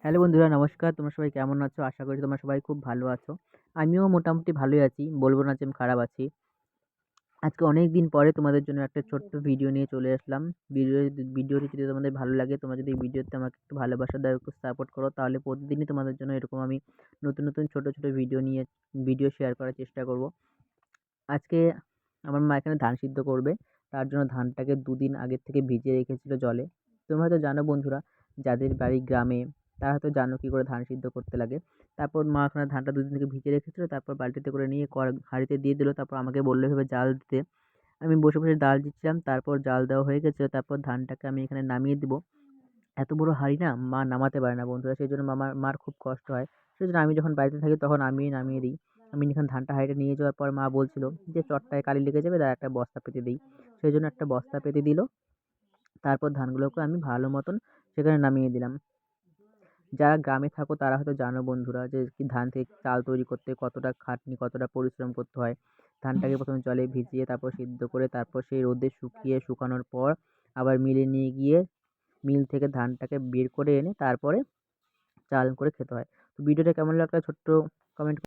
Hello বন্ধুরা, নমস্কার। তোমরা সবাই কেমন আছো? আশা করি তোমরা সবাই খুব ভালো আছো। আমিও মোটামুটি ভালোই আছি। বলব না যে আমি খারাপ আছি। আজকে অনেকদিন পরে তোমাদের জন্য একটা ছোট্ট ভিডিও নিয়ে চলে আসলাম। ভিডিওটি যদি তোমাদের ভালো লাগে, তোমরা যদি এই ভিডিওতে আমাকে একটু ভালোবাসা দাও, একটু সাপোর্ট করো, তাহলে প্রতিদিনই তোমাদের জন্য এরকম আমি নতুন, নতুন ছোট, ছোট ভিডিও শেয়ার করার চেষ্টা করব। আজকে আমার মা এখানে ধান সিদ্ধ করবে। তার জন্য ধানটাকে ২ দিন আগের থেকে ভিজিয়ে রেখেছিল জলে। তোমরা হয়তো জানো বন্ধুরা, যাদের বাড়ি গ্রামে তারা হয়তো জানো কী করে ধান সিদ্ধ করতে লাগে। তারপর মা ওখানে ধানটা ২ দিন থেকে ভিজিয়ে রেখেছিল। তারপর বালতিতে করে নিয়ে হাঁড়িতে দিয়ে দিল। তারপর আমাকে বলল এভাবে জাল দিতে। আমি বসে, বসে জাল দিচ্ছিলাম। তারপর জাল দেওয়া হয়ে গেছে। তারপর ধানটাকে আমি এখানে নামিয়ে দিব। এত বড় হাঁড়ি না মা নামাতে পারে না বন্ধুরা। সেজন্য মার খুব কষ্ট হয়। সেজন্য আমি যখন বাড়িতে থাকি তখন আমিই নামিয়ে দিই। আমি এখানে ধানটা হাঁড়িটা নিয়ে যাওয়ার পর মা বলছিল যে, "চটটায় কালি লেগে যাবে, দাঁড়া একটা বস্তা পেতে দেই।" সেজন্য একটা বস্তা পেতে দিল। তারপর ধানগুলোকে আমি ভালো মতন সেখানে নামিয়ে দিলাম। যারা গ্রামে থাকো তারা হয়তো জানো বন্ধুরা যে কি ধান থেকে চাল তৈরি করতে কতটা খাটনি, কতটা পরিশ্রম করতে হয়। ধানটাকে ১ম এ জলে ভিজিয়ে তারপর সিদ্ধ করে তারপর সেই রোদে শুকানোর পর আবার মিলে নিয়ে গিয়ে মিল থেকে ধানটাকে বের করে এনে তারপরে চাল করে খেতে হয়। তো ভিডিওটা কেমন লাগলো ছোট্ট কমেন্ট